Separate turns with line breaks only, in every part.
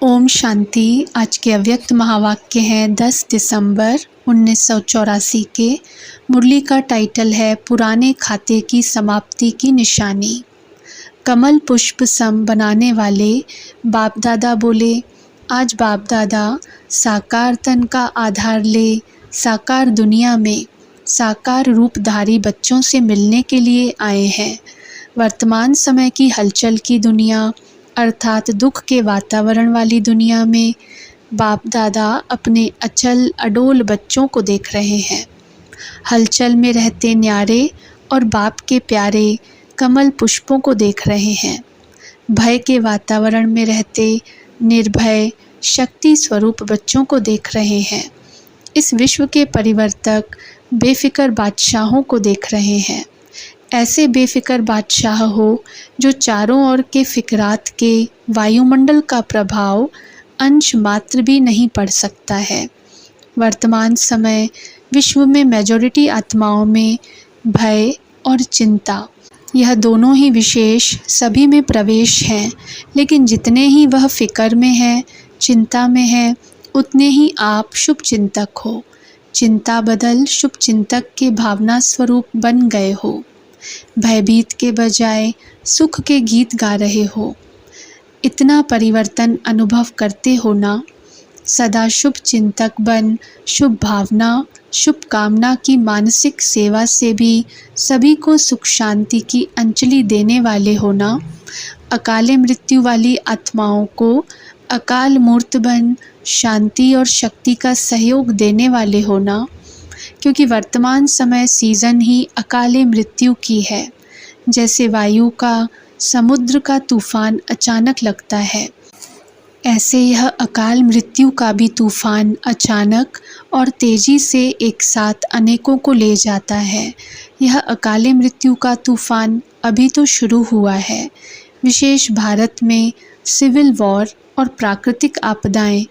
ओम शांति। आज के अव्यक्त महावाक्य हैं 10 दिसंबर 1984 के। मुरली का टाइटल है पुराने खाते की समाप्ति की निशानी। कमल पुष्प सम बनाने वाले बाप दादा बोले, आज बाप दादा साकार तन का आधार ले साकार दुनिया में साकार रूपधारी बच्चों से मिलने के लिए आए हैं। वर्तमान समय की हलचल की दुनिया अर्थात दुख के वातावरण वाली दुनिया में बाप दादा अपने अचल अडोल बच्चों को देख रहे हैं। हलचल में रहते न्यारे और बाप के प्यारे कमल पुष्पों को देख रहे हैं। भय के वातावरण में रहते निर्भय शक्ति स्वरूप बच्चों को देख रहे हैं। इस विश्व के परिवर्तक बेफिक्र बादशाहों को देख रहे हैं। ऐसे बेफिक्र बादशाह हो जो चारों ओर के फिक्रात के वायुमंडल का प्रभाव अंश मात्र भी नहीं पड़ सकता है। वर्तमान समय विश्व में मेजॉरिटी आत्माओं में भय और चिंता, यह दोनों ही विशेष सभी में प्रवेश हैं, लेकिन जितने ही वह फिक्र में है, चिंता में है, उतने ही आप शुभ चिंतक हो। चिंता बदल शुभ चिंतक के भावना स्वरूप बन गए हो। भयभीत के बजाय सुख के गीत गा रहे हो। इतना परिवर्तन अनुभव करते हो ना। सदा शुभ चिंतक बन शुभ भावना शुभ कामना की मानसिक सेवा से भी सभी को सुख शांति की अंजलि देने वाले हो ना। अकाले मृत्यु वाली आत्माओं को अकाल मूर्त बन शांति और शक्ति का सहयोग देने वाले हो ना। क्योंकि वर्तमान समय सीज़न ही अकाले मृत्यु की है। जैसे वायु का समुद्र का तूफान अचानक लगता है, ऐसे यह अकाल मृत्यु का भी तूफान अचानक और तेजी से एक साथ अनेकों को ले जाता है। यह अकाले मृत्यु का तूफान अभी तो शुरू हुआ है। विशेष भारत में सिविल वॉर और प्राकृतिक आपदाएं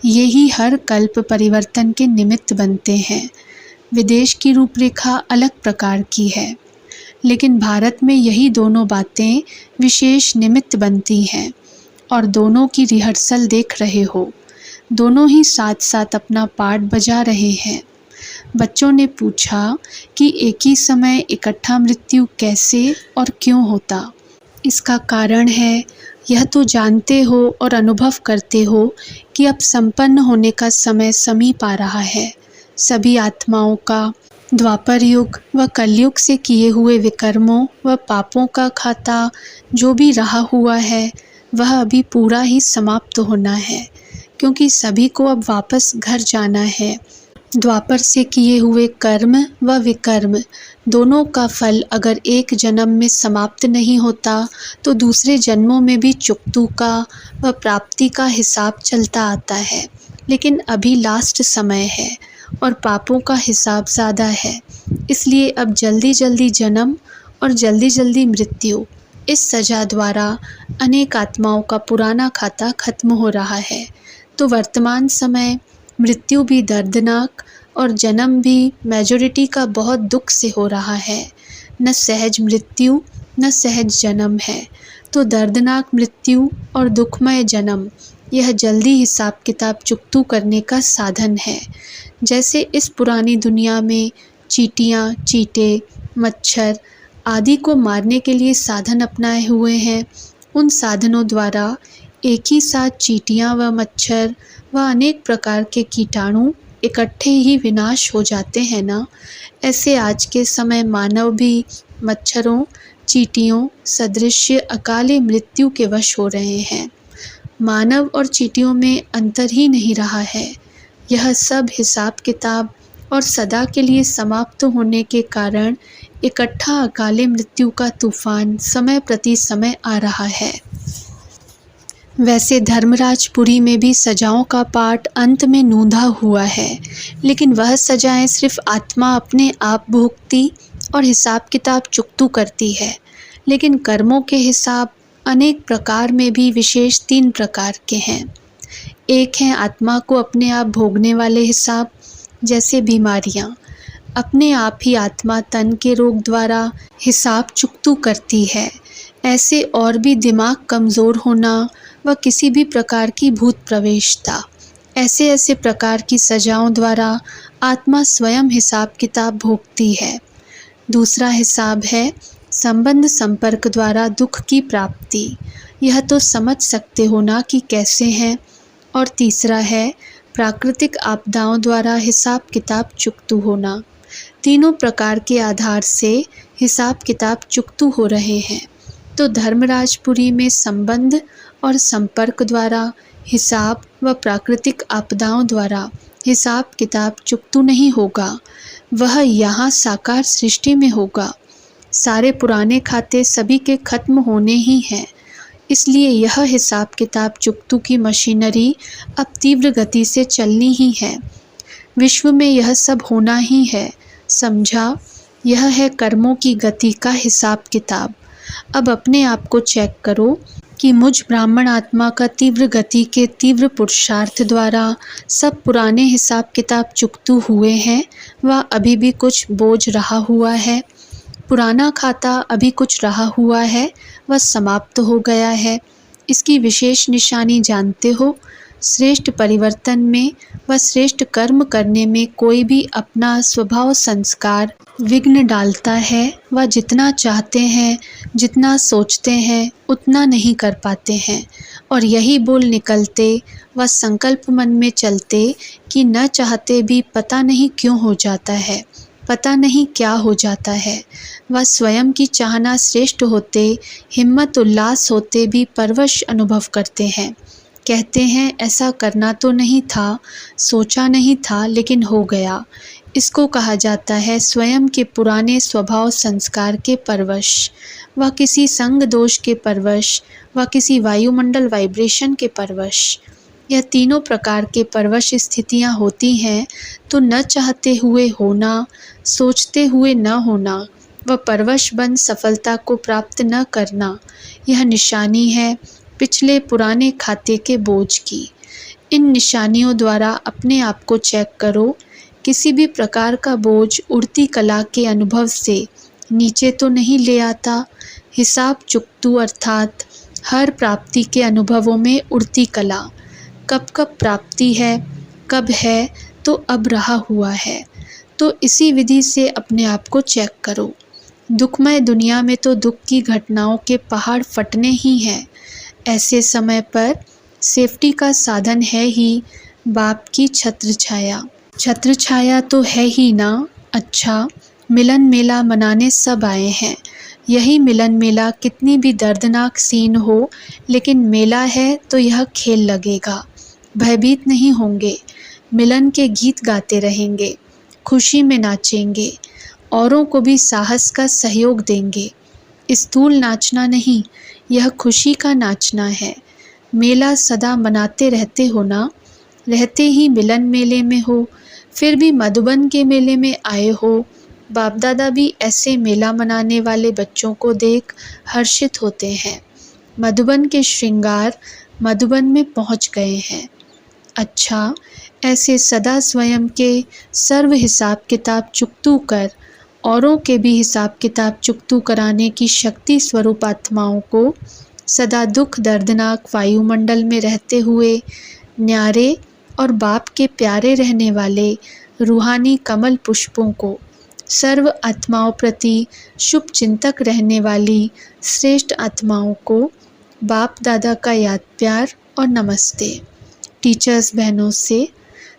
यही हर कल्प परिवर्तन के निमित्त बनते हैं। विदेश की रूपरेखा अलग प्रकार की है, लेकिन भारत में यही दोनों बातें विशेष निमित्त बनती हैं और दोनों की रिहर्सल देख रहे हो। दोनों ही साथ साथ अपना पार्ट बजा रहे हैं। बच्चों ने पूछा कि एक ही समय इकट्ठा मृत्यु कैसे और क्यों होता। इसका कारण है, यह तो जानते हो और अनुभव करते हो कि अब संपन्न होने का समय समीप आ रहा है। सभी आत्माओं का द्वापर युग व कलयुग से किए हुए विकर्मों व पापों का खाता जो भी रहा हुआ है, वह अभी पूरा ही समाप्त होना है, क्योंकि सभी को अब वापस घर जाना है। द्वापर से किए हुए कर्म व विकर्म दोनों का फल अगर एक जन्म में समाप्त नहीं होता तो दूसरे जन्मों में भी चुकतू का व प्राप्ति का हिसाब चलता आता है। लेकिन अभी लास्ट समय है और पापों का हिसाब ज़्यादा है, इसलिए अब जल्दी जल्दी जन्म और जल्दी जल्दी मृत्यु, इस सजा द्वारा अनेक आत्माओं का पुराना खाता खत्म हो रहा है। तो वर्तमान समय मृत्यु भी दर्दनाक और जन्म भी मेजॉरिटी का बहुत दुख से हो रहा है। न सहज मृत्यु न सहज जन्म है, तो दर्दनाक मृत्यु और दुखमय जन्म यह जल्दी हिसाब किताब चुकतू करने का साधन है। जैसे इस पुरानी दुनिया में चींटियाँ, चींटे, मच्छर आदि को मारने के लिए साधन अपनाए हुए हैं, उन साधनों द्वारा एक ही साथ चींटियाँ व मच्छर व अनेक प्रकार के कीटाणु इकट्ठे ही विनाश हो जाते हैं ना। ऐसे आज के समय मानव भी मच्छरों, चींटियों सदृश अकाले मृत्यु के वश हो रहे हैं। मानव और चींटियों में अंतर ही नहीं रहा है। यह सब हिसाब किताब और सदा के लिए समाप्त होने के कारण इकट्ठा अकाले मृत्यु का तूफान समय प्रति समय आ रहा है। वैसे धर्मराजपुरी में भी सजाओं का पाठ अंत में नूंधा हुआ है, लेकिन वह सजाएं सिर्फ आत्मा अपने आप भोगती और हिसाब किताब चुकतू करती है। लेकिन कर्मों के हिसाब अनेक प्रकार में भी विशेष 3 प्रकार के हैं। एक है आत्मा को अपने आप भोगने वाले हिसाब, जैसे बीमारियाँ। अपने आप ही आत्मा तन के रोग द्वारा हिसाब चुकतू करती है। ऐसे और भी दिमाग कमज़ोर होना व किसी भी प्रकार की भूत प्रवेशता, ऐसे ऐसे प्रकार की सजाओं द्वारा आत्मा स्वयं हिसाब किताब भोगती है। दूसरा हिसाब है संबंध संपर्क द्वारा दुख की प्राप्ति, यह तो समझ सकते हो ना कि कैसे हैं। और तीसरा है प्राकृतिक आपदाओं द्वारा हिसाब किताब चुकतू होना। तीनों प्रकार के आधार से हिसाब किताब चुकतू हो रहे हैं। तो धर्मराजपुरी में संबंध और संपर्क द्वारा हिसाब व प्राकृतिक आपदाओं द्वारा हिसाब किताब चुकतू नहीं होगा, वह यहाँ साकार सृष्टि में होगा। सारे पुराने खाते सभी के खत्म होने ही हैं, इसलिए यह हिसाब किताब चुकतू की मशीनरी अब तीव्र गति से चलनी ही है। विश्व में यह सब होना ही है, समझा। यह है कर्मों की गति का हिसाब किताब। अब अपने आप को चेक करो कि मुझ ब्राह्मण आत्मा का तीव्र गति के तीव्र पुरुषार्थ द्वारा सब पुराने हिसाब किताब चुकतू हुए हैं व अभी भी कुछ बोझ रहा हुआ है। पुराना खाता अभी कुछ रहा हुआ है वह समाप्त हो गया है। इसकी विशेष निशानी जानते हो? श्रेष्ठ परिवर्तन में व श्रेष्ठ कर्म करने में कोई भी अपना स्वभाव संस्कार विघ्न डालता है व जितना चाहते हैं, जितना सोचते हैं, उतना नहीं कर पाते हैं। और यही बोल निकलते व संकल्प मन में चलते कि न चाहते भी पता नहीं क्यों हो जाता है, पता नहीं क्या हो जाता है। वह स्वयं की चाहना श्रेष्ठ होते, हिम्मत उल्लास होते भी परवश अनुभव करते हैं। कहते हैं ऐसा करना तो नहीं था, सोचा नहीं था, लेकिन हो गया। इसको कहा जाता है स्वयं के पुराने स्वभाव संस्कार के परवश, व किसी संग दोष के परवश, व किसी वायुमंडल वाइब्रेशन के परवश। यह तीनों प्रकार के परवश स्थितियाँ होती हैं तो न चाहते हुए होना, सोचते हुए न होना व परवश बन सफलता को प्राप्त न करना, यह निशानी है पिछले पुराने खाते के बोझ की। इन निशानियों द्वारा अपने आप को चेक करो। किसी भी प्रकार का बोझ उड़ती कला के अनुभव से नीचे तो नहीं ले आता। हिसाब चुकतू अर्थात हर प्राप्ति के अनुभवों में उड़ती कला। कब कब प्राप्ति है, कब है तो अब रहा हुआ है। तो इसी विधि से अपने आप को चेक करो। दुखमय दुनिया में तो दुख की घटनाओं के पहाड़ फटने ही हैं। ऐसे समय पर सेफ्टी का साधन है ही बाप की छत्र छाया। छत्र छाया तो है ही ना। अच्छा, मिलन मेला मनाने सब आए हैं। यही मिलन मेला कितनी भी दर्दनाक सीन हो, लेकिन मेला है तो यह खेल लगेगा। भयभीत नहीं होंगे, मिलन के गीत गाते रहेंगे, खुशी में नाचेंगे, औरों को भी साहस का सहयोग देंगे। स्थूल नाचना नहीं, यह खुशी का नाचना है। मेला सदा मनाते रहते हो ना, रहते ही मिलन मेले में हो, फिर भी मधुबन के मेले में आए हो। बाप दादा भी ऐसे मेला मनाने वाले बच्चों को देख हर्षित होते हैं। मधुबन के श्रृंगार मधुबन में पहुंच गए हैं। अच्छा, ऐसे सदा स्वयं के सर्व हिसाब किताब चुकतू कर औरों के भी हिसाब किताब चुकतू कराने की शक्ति स्वरूप आत्माओं को सदा दुख दर्दनाक वायुमंडल में रहते हुए न्यारे और बाप के प्यारे रहने वाले रूहानी कमल पुष्पों को, सर्व आत्माओं प्रति शुभ चिंतक रहने वाली श्रेष्ठ आत्माओं को बाप दादा का याद प्यार और नमस्ते। टीचर्स बहनों से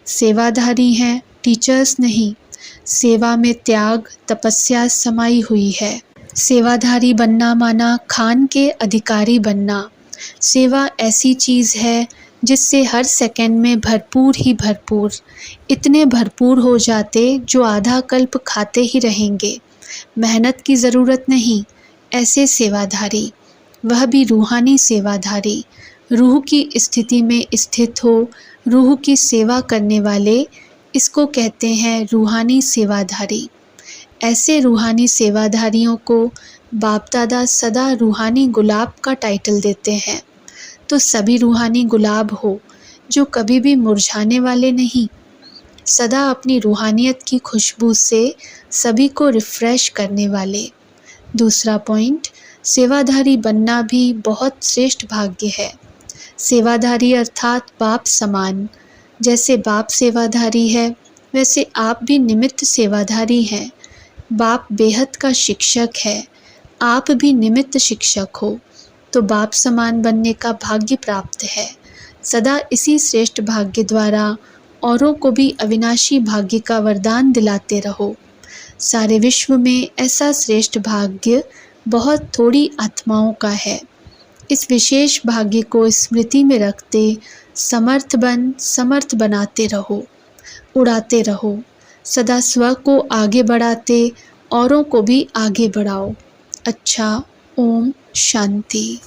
सेवाधारी हैं, टीचर्स नहीं। सेवा में त्याग तपस्या समाई हुई है। सेवाधारी बनना माना खान के अधिकारी बनना। सेवा ऐसी चीज़ है जिससे हर सेकंड में भरपूर ही भरपूर, इतने भरपूर हो जाते जो आधा कल्प खाते ही रहेंगे। मेहनत की ज़रूरत नहीं। ऐसे सेवाधारी, वह भी रूहानी सेवाधारी, रूह की स्थिति में स्थित हो, रूह की सेवा करने वाले, इसको कहते हैं रूहानी सेवाधारी। ऐसे रूहानी सेवाधारियों को बाप दादा सदा रूहानी गुलाब का टाइटल देते हैं। तो सभी रूहानी गुलाब हो जो कभी भी मुरझाने वाले नहीं, सदा अपनी रूहानियत की खुशबू से सभी को रिफ्रेश करने वाले। दूसरा पॉइंट, सेवाधारी बनना भी बहुत श्रेष्ठ भाग्य है। सेवाधारी अर्थात बाप समान। जैसे बाप सेवाधारी है, वैसे आप भी निमित्त सेवाधारी हैं। बाप बेहद का शिक्षक है, आप भी निमित्त शिक्षक हो, तो बाप समान बनने का भाग्य प्राप्त है। सदा इसी श्रेष्ठ भाग्य द्वारा औरों को भी अविनाशी भाग्य का वरदान दिलाते रहो। सारे विश्व में ऐसा श्रेष्ठ भाग्य बहुत थोड़ी आत्माओं का है। इस विशेष भाग्य को स्मृति में रखते समर्थ बनाते रहो, उड़ाते रहो। सदा स्व को आगे बढ़ाते औरों को भी आगे बढ़ाओ। अच्छा, ओम शांति।